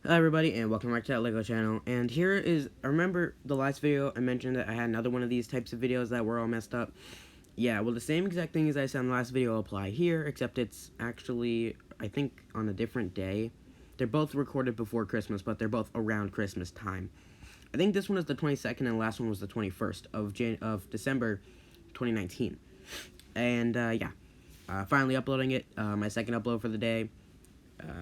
Hi everybody and welcome back to that LEGO channel. And here is, I remember the last video I mentioned that I had another one of these types of videos that were all messed up. Yeah, well the same exact thing as I said in the last video apply here, except it's actually, I think, on a different day. They're both recorded before Christmas, but they're both around Christmas time. I think this one is the 22nd and the last one was the 21st of December 2019. And yeah, finally uploading it, my second upload for the day.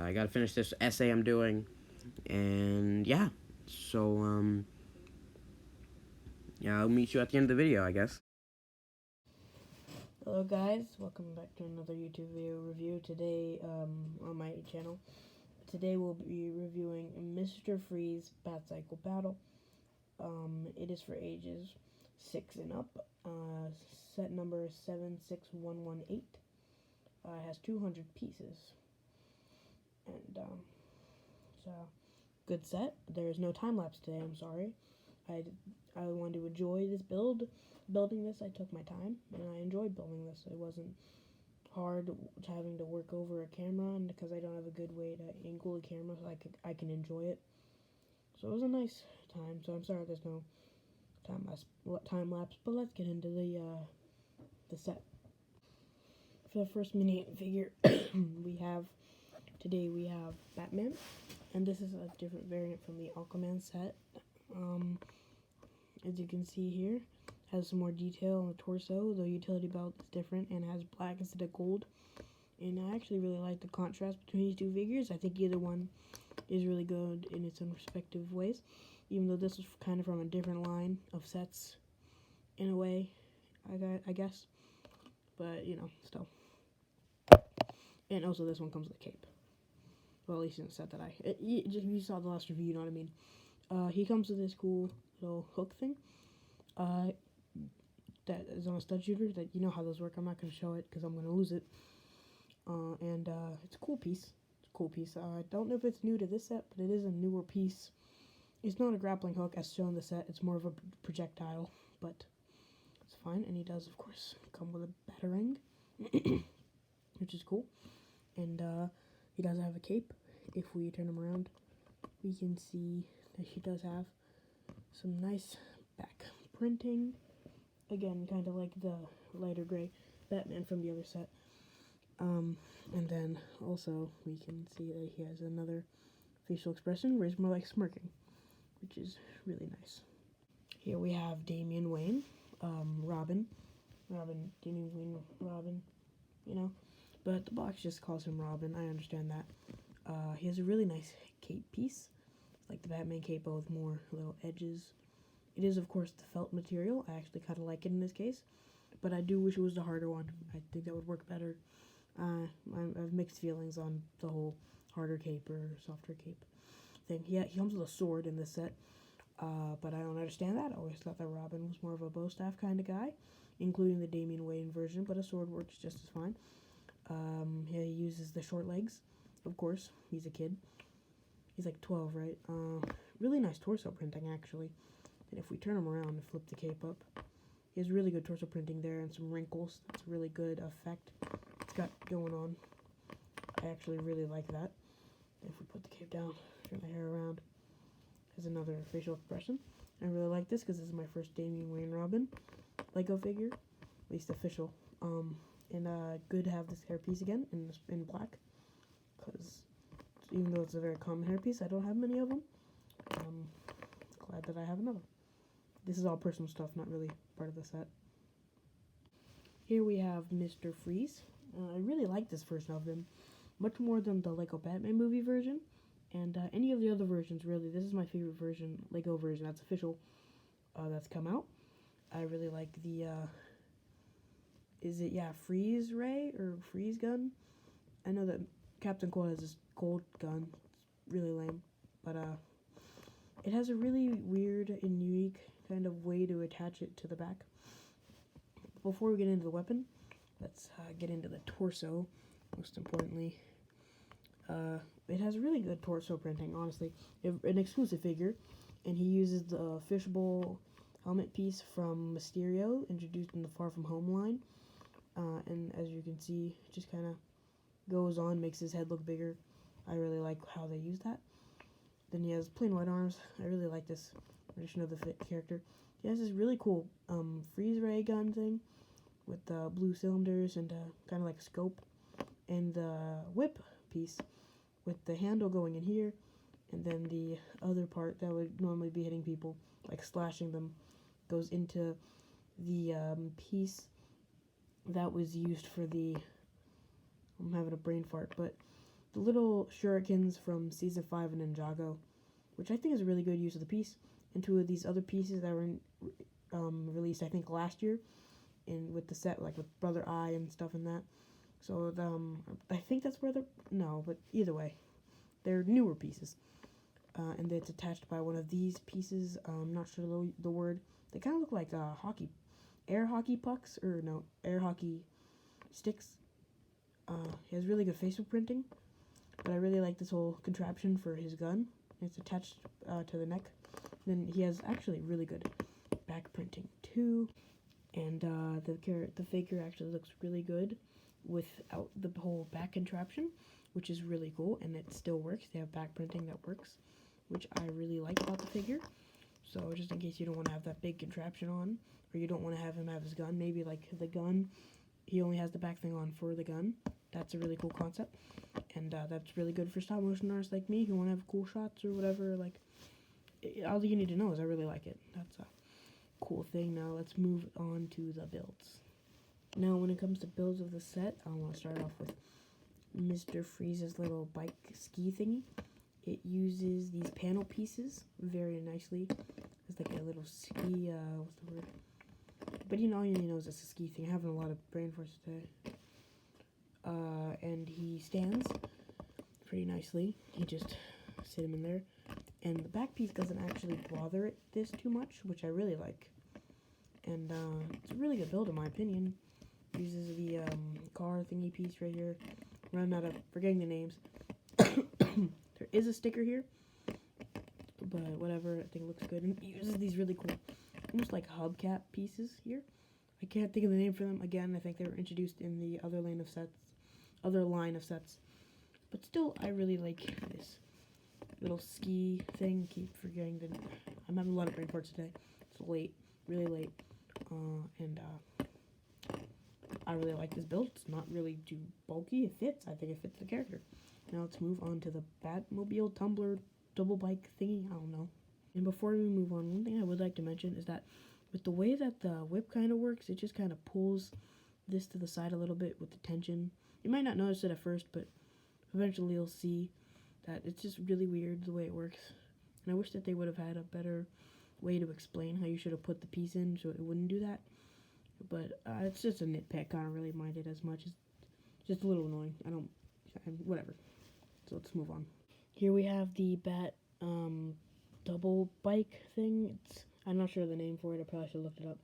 I gotta finish this essay I'm doing. And yeah, so yeah, I'll meet you at the end of the video, I guess. Hello guys, welcome back to another YouTube video review today on my channel. Today we'll be reviewing Mr. Freeze Batcycle Battle. It is for ages 6 and up. Set number 76118. It has 200 pieces. And so good set. There is no time lapse today, I'm sorry. I wanted to enjoy this building this. I took my time and I enjoyed building this. It wasn't hard having to work over a camera, and because I don't have a good way to angle the camera so I can enjoy it. So it was a nice time. So I'm sorry there's no time lapse, but let's get into the set. For the first mini figure we have Batman, and this is a different variant from the Aquaman set. As you can see here, has some more detail on the torso. The utility belt is different and has black instead of gold. And I actually really like the contrast between these two figures. I think either one is really good in its own respective ways, even though this is kind of from a different line of sets in a way, I guess. But, you know, still. And also this one comes with a cape. Well, at least in the set that you saw the last review, you know what I mean. He comes with this cool little hook thing. That is on a stud shooter. That, you know how those work. I'm not going to show it because I'm going to lose it. And it's a cool piece. I don't know if it's new to this set, but it is a newer piece. It's not a grappling hook as shown in the set. It's more of a projectile, but it's fine. And he does, of course, come with a batarang, which is cool. And he does have a cape. If we turn him around, we can see that he does have some nice back printing. Again, kind of like the lighter gray Batman from the other set. And then also we can see that he has another facial expression where he's more like smirking, which is really nice. Here we have Damian Wayne, Robin, Damian Wayne, Robin, you know, but the box just calls him Robin. I understand that. He has a really nice cape piece, like the Batman cape, but with more little edges. It is, of course, the felt material. I actually kind of like it in this case, but I do wish it was the harder one. I think that would work better. I have mixed feelings on the whole harder cape or softer cape thing. Yeah, he comes with a sword in this set, but I don't understand that. I always thought that Robin was more of a bow staff kind of guy, including the Damian Wayne version, but a sword works just as fine. Yeah, he uses the short legs, of course. He's a kid. He's like 12, right? Really nice torso printing, actually. And if we turn him around and flip the cape up, he has really good torso printing there and some wrinkles. That's a really good effect it's got going on. I actually really like that. If we put the cape down, turn the hair around, has another facial expression. I really like this because this is my first Damian Wayne Robin Lego figure, at least official. And good to have this hairpiece again in black, because even though it's a very common hairpiece, I don't have many of them. I'm glad that I have another. This is all personal stuff, not really part of the set. Here we have Mr. Freeze. I really like this version of him, much more than the Lego Batman movie version, and any of the other versions, really. This is my favorite version, Lego version, that's official, that's come out. I really like the, Freeze Ray, or Freeze Gun? I know that Captain Cold has this gold gun, it's really lame, but, it has a really weird and unique kind of way to attach it to the back. Before we get into the weapon, let's get into the torso, most importantly. It has really good torso printing, honestly. An exclusive figure, and he uses the fishbowl helmet piece from Mysterio, introduced in the Far From Home line. And as you can see, it just kind of goes on, makes his head look bigger. I really like how they use that. Then he has plain white arms. I really like this rendition of the character. He has this really cool freeze ray gun thing with blue cylinders and kind of like a scope, and the whip piece with the handle going in here, and then the other part that would normally be hitting people, like slashing them, goes into the piece that was used for the, I'm having a brain fart, but the little shurikens from Season 5 of Ninjago, which I think is a really good use of the piece, and two of these other pieces that were released, I think, last year, and with the set, like with Brother Eye and stuff in that. So, I think that's where no, but either way, they're newer pieces. And it's attached by one of these pieces, I'm not sure the word. They kind of look like air hockey pucks, or no, air hockey sticks. He has really good facial printing, but I really like this whole contraption for his gun. It's attached to the neck. Then he has actually really good back printing too, and the figure actually looks really good without the whole back contraption, which is really cool, and it still works. They have back printing that works, which I really like about the figure. So just in case you don't want to have that big contraption on, or you don't want to have him have his gun, maybe like the gun, he only has the back thing on for the gun. That's a really cool concept, and that's really good for stop motion artists like me who want to have cool shots or whatever. Like, all you need to know is I really like it. That's a cool thing. Now let's move on to the builds. Now when it comes to builds of the set, I want to start off with Mr. Freeze's little bike ski thingy. It uses these panel pieces very nicely. It's like a little ski, what's the word? But all you know is it's a ski thing. I'm having a lot of brain force today. And he stands pretty nicely. You just sit him in there. And the back piece doesn't actually bother it this too much, which I really like. And it's a really good build in my opinion. Uses the car thingy piece right here. Run out of forgetting the names. There is a sticker here, but whatever, I think it looks good. And it uses these really cool, almost like hubcap pieces here. I can't think of the name for them. Again, I think they were introduced in the other line of sets. But still, I really like this little ski thing. Keep forgetting I'm having a lot of brain farts today. It's late, really late, and I really like this build. It's not really too bulky. It fits. I think it fits the character. Now let's move on to the Batmobile tumbler double bike thingy. I don't know. And before we move on, one thing I would like to mention is that with the way that the whip kind of works, it just kind of pulls this to the side a little bit with the tension. You might not notice it at first, but eventually you'll see that it's just really weird the way it works. And I wish that they would have had a better way to explain how you should have put the piece in so it wouldn't do that. But it's just a nitpick. I don't really mind it as much. It's just a little annoying. Whatever. So let's move on. Here we have the Bat double bike thing. I'm not sure the name for it. I probably should have looked it up.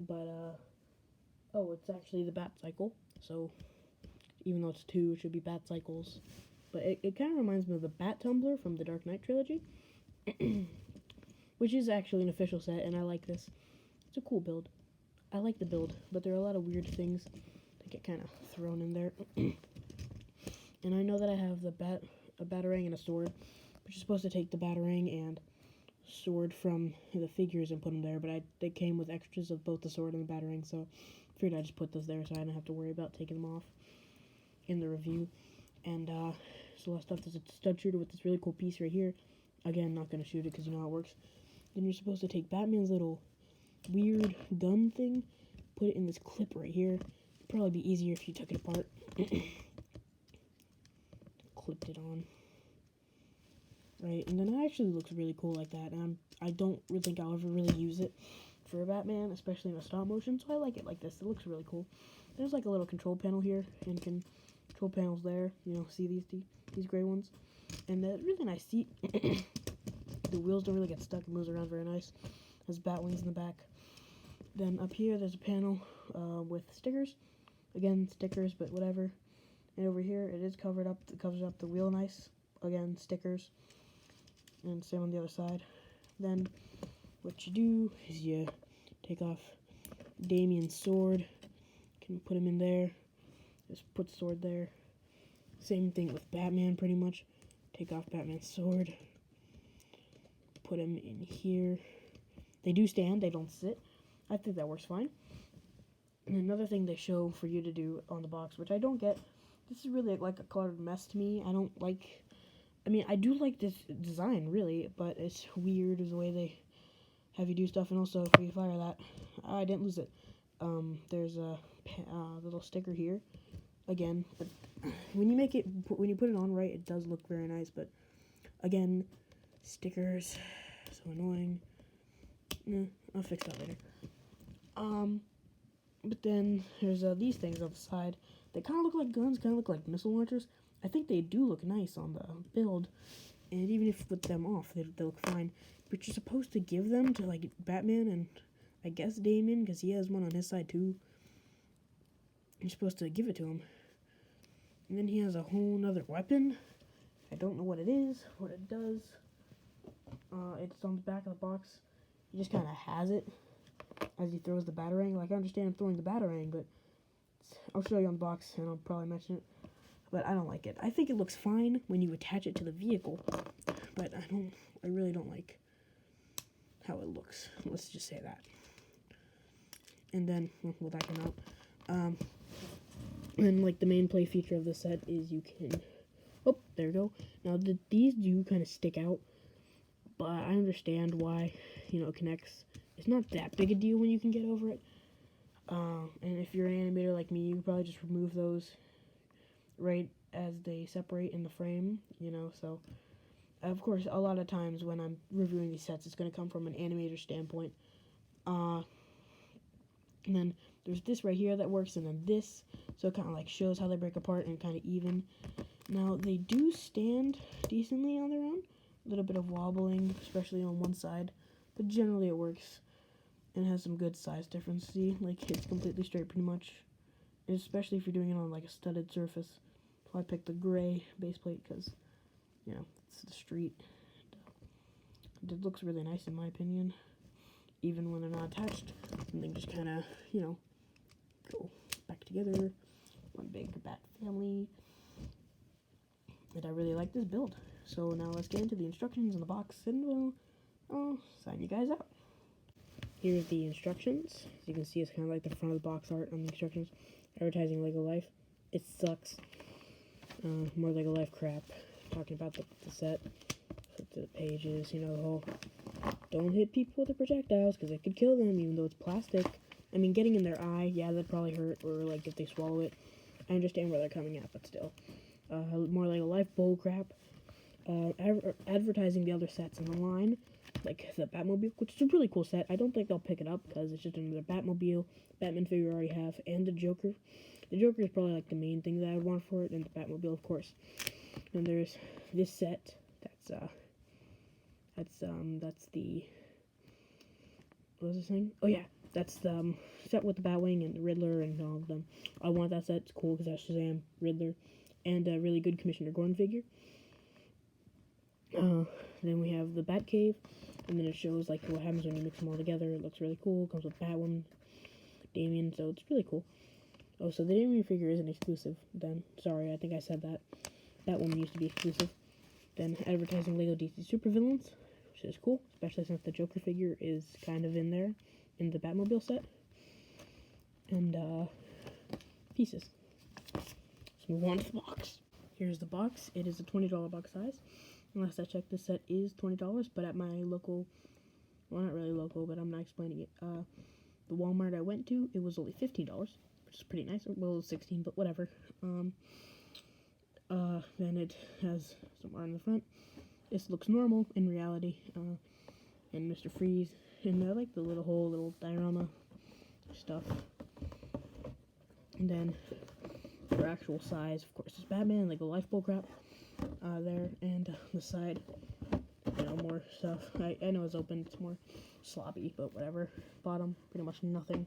But, it's actually the Batcycle. So, even though it's two, it should be Batcycles. But it kind of reminds me of the Bat Tumbler from the Dark Knight trilogy. Which is actually an official set, and I like this. It's a cool build. I like the build, but there are a lot of weird things that get kind of thrown in there. And I know that I have a batarang and a sword, which is supposed to take the batarang and sword from the figures and put them there, but they came with extras of both the sword and the batarang, so I figured I'd just put those there so I didn't have to worry about taking them off in the review. And so last off, there's a stud shooter with this really cool piece right here. Again, not going to shoot it because you know how it works. Then you're supposed to take Batman's little weird gun thing, put it in this clip right here. It'd probably be easier if you took it apart. Clipped it on. Right, and then it actually looks really cool like that, and I don't really think I'll ever really use it for a Batman, especially in a stop motion, so I like it like this. It looks really cool. There's like a little control panel here, and control panels there, see these gray ones, and a really nice seat. The wheels don't really get stuck, it moves around very nice. Has bat wings in the back. Then up here there's a panel with stickers. Again, stickers, but whatever. And over here it is covered up. It covers up the wheel nice. Again, stickers. And same on the other side. Then what you do is you take off Damien's sword. Can put him in there. Just put the sword there. Same thing with Batman pretty much. Take off Batman's sword. put them in here. They do stand, they don't sit. I think that works fine. And another thing they show for you to do on the box, which I don't get, this is really like a cluttered mess to me. I don't like, I mean, I do like this design, really, but it's weird the way they have you do stuff. And also, if we fire that, I didn't lose it. There's a little sticker here, again, but when you put it on right, it does look very nice, but again, stickers, so annoying. I'll fix that later. But then there's these things on the side. They kind of look like guns, kind of look like missile launchers. I think they do look nice on the build, and even if you flip them off, they look fine. But you're supposed to give them to, like, Batman and, I guess, Damien, because he has one on his side, too. You're supposed to give it to him. And then he has a whole nother weapon. I don't know what it is, what it does. It's on the back of the box. He just kind of has it as he throws the Batarang. Like, I understand him throwing the Batarang, but I'll show you on the box, and I'll probably mention it. But I don't like it. I think it looks fine when you attach it to the vehicle, but I really don't like how it looks. Let's just say that. And then we'll back him out. And like the main play feature of the set is you can, oh, there we go. Now these do kind of stick out, but I understand why, it connects. It's not that big a deal when you can get over it. And if you're an animator like me, you can probably just remove those right as they separate in the frame, so of course a lot of times when I'm reviewing these sets, it's going to come from an animator standpoint. And then there's this right here that works, and then this, so it kind of like shows how they break apart and kind of even. Now they do stand decently on their own, a little bit of wobbling, especially on one side, but generally it works and has some good size difference. See, like, it's completely straight pretty much, and especially if you're doing it on like a studded surface. So I picked the gray base plate because it's the street. It looks really nice in my opinion, even when they're not attached, and they just kind of go back together, one big bat family. And I really like this build. So now let's get into the instructions in the box, and I'll sign you guys out. Here's the instructions. As you can see, it's kind of like the front of the box art on the instructions. Advertising Lego Life. It sucks. More Lego Life crap. Talking about the set. Flip to the pages, the whole don't hit people with the projectiles because it could kill them even though it's plastic. I mean, getting in their eye, yeah, that'd probably hurt, or like if they swallow it. I understand where they're coming at, but still. More Lego Life bull crap. Advertising the other sets in the line, like the Batmobile, which is a really cool set. I don't think they'll pick it up because it's just another Batmobile. Batman figure I already have, and the Joker. The Joker is probably like the main thing that I would want for it, and the Batmobile, of course. And there's this set. That's the, what was this thing? Oh yeah, that's the set with the Batwing and the Riddler and all of them. I want that set. It's cool because that's Shazam, Riddler, and a really good Commissioner Gordon figure. Then we have the Batcave, and then it shows like what happens when you mix them all together. It looks really cool. It comes with Batwoman, Damien, so it's really cool. Oh, so the Damien figure isn't exclusive then. Sorry, I think I said that. That one used to be exclusive. Then advertising Lego DC Supervillains, which is cool, especially since the Joker figure is kind of in there, in the Batmobile set. And, pieces. Let's move on to the box. Here's the box. It is a $20 box size. Last I checked, this set is $20, but at my local, well, not really local, but I'm not explaining it, the Walmart I went to, it was only $15, which is pretty nice. Well, it was $16, but whatever. Then it has some art in the front. This looks normal in reality, and Mr. Freeze, and I like the little diorama stuff. And then, for actual size, of course, it's Batman, like the life bullcrap. There, and the side, more stuff. I know it's open, it's more sloppy, but whatever. Bottom, pretty much nothing.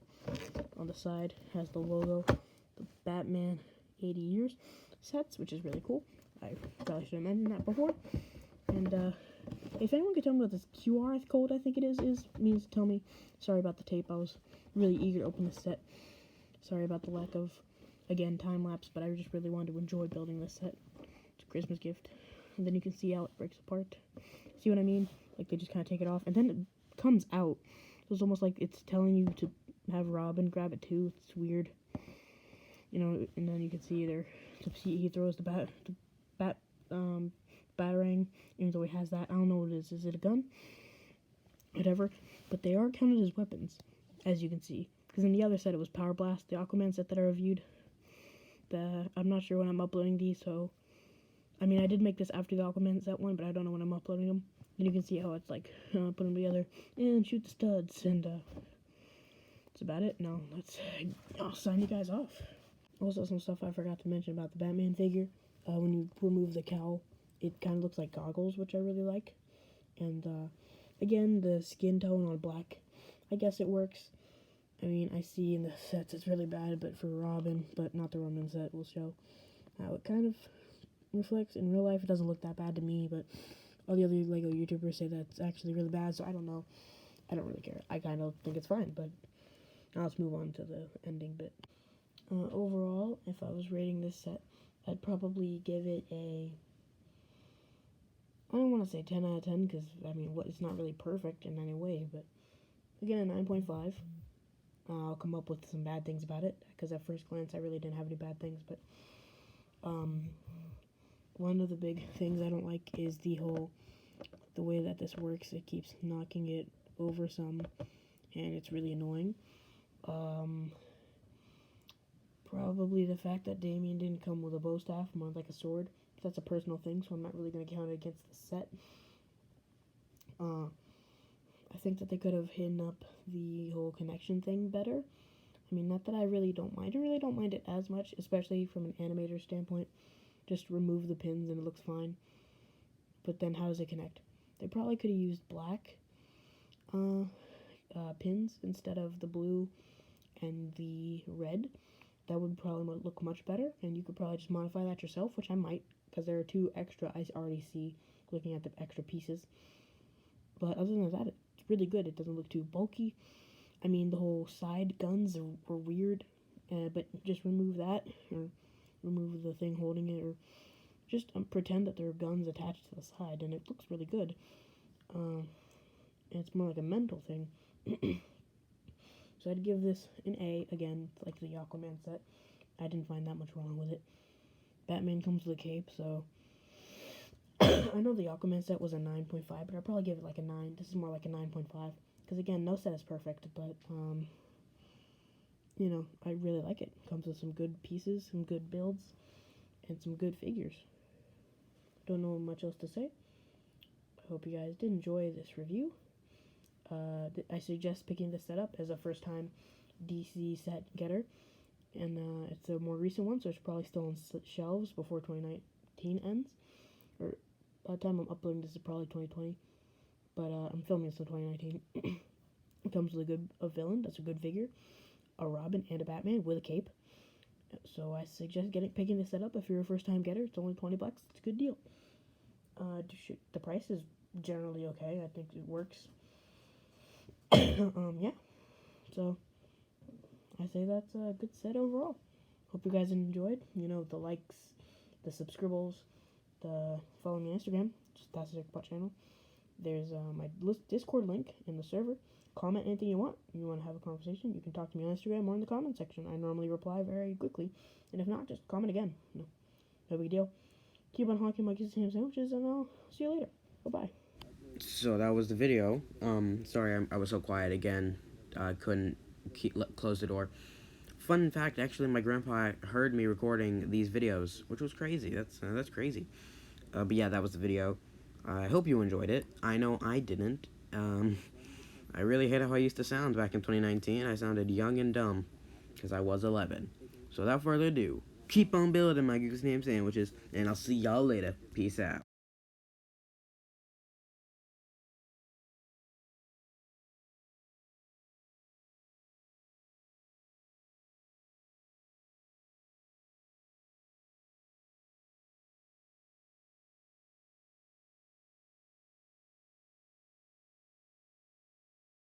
On the side, has the logo, the Batman 80 years sets, which is really cool. I probably should have mentioned that before. And, if anyone could tell me what this QR code, I think it means, tell me. Sorry about the tape, I was really eager to open this set. Sorry about the lack of, again, time-lapse, but I just really wanted to enjoy building this set. Christmas gift. And then you can see how it breaks apart. See what I mean? Like Like, they just kind of take it off, and then it comes out. So it's almost like it's telling you to have Robin grab it too. It's weird. You know, and then you can see there, he throws the batarang, even though he has that. I don't know what it is. Is it a gun? Whatever. But they are counted as weapons, as you can see. Because in the other set, it was Power Blast, the Aquaman set that I reviewed. I'm not sure when I'm uploading these, so... I mean, I did make this after the Aquaman set one, but I don't know when I'm uploading them. And you can see how it's like, put them together and shoot the studs, and that's about it. Now, I'll sign you guys off. Also, some stuff I forgot to mention about the Batman figure. When you remove the cowl, it kind of looks like goggles, which I really like. And, again, the skin tone on black, I guess it works. I mean, I see in the sets it's really bad, but for Robin, but not the Robin set, will show how it kind of reflects. In real life, it doesn't look that bad to me, but all the other Lego YouTubers say that's actually really bad, so I don't know. I don't really care. I kind of think it's fine, but now let's move on to the ending bit. Overall, if I was rating this set, I'd probably give it a... I don't want to say 10 out of 10, because, I mean, it's not really perfect in any way, but again, a 9.5. I'll come up with some bad things about it, because at first glance, I really didn't have any bad things, but one of the big things I don't like is the way that this works. It keeps knocking it over some, and it's really annoying. Probably the fact that Damien didn't come with a bow staff, more like a sword. That's a personal thing, so I'm not really going to count it against the set. I think that they could have hidden up the whole connection thing better. I mean, not that I really don't mind. I really don't mind it as much, especially from an animator standpoint. Just remove the pins and it looks fine. But then how does it connect? They probably could have used black pins instead of the blue and the red. That would probably look much better, and you could probably just modify that yourself, which I might, because there are 2 extra I already see looking at the extra pieces. But other than that, it's really good. It doesn't look too bulky. I mean, the whole side guns are weird, but just remove that, or remove the thing holding it, or just pretend that there are guns attached to the side, and it looks really good. And it's more like a mental thing. So I'd give this an A, again, like the Aquaman set. I didn't find that much wrong with it. Batman comes with a cape, so... I know the Aquaman set was a 9.5, but I'd probably give it like a 9. This is more like a 9.5. Because again, no set is perfect, but, you know, I really like it. Comes with some good pieces, some good builds, and some good figures. Don't know much else to say. I hope you guys did enjoy this review. I suggest picking this set up as a first-time DC set getter. And it's a more recent one, so it's probably still on shelves before 2019 ends. Or by the time I'm uploading this is probably 2020. But I'm filming this in 2019. It comes with a villain, that's a good figure, a Robin, and a Batman with a cape. So I suggest picking this set up if you're a first-time getter. It's only $20. It's a good deal. The price is generally okay. I think it works. Yeah. So I say that's a good set overall. Hope you guys enjoyed. You know, the likes, the subscribbles, the follow me on Instagram, just Batcycle Battle channel. There's my Discord link in the server. Comment anything you want. If you want to have a conversation, you can talk to me on Instagram or in the comment section. I normally reply very quickly. And if not, just comment again. No big deal. Keep on honking my ham sandwiches, and I'll see you later. Bye-bye. So that was the video. Sorry I was so quiet again. I couldn't close the door. Fun fact, actually, my grandpa heard me recording these videos, which was crazy. That's crazy. But yeah, that was the video. I hope you enjoyed it. I know I didn't. I really hated how I used to sound back in 2019. I sounded young and dumb, because I was 11. So without further ado, keep on building my goose ham sandwiches, and I'll see y'all later. Peace out.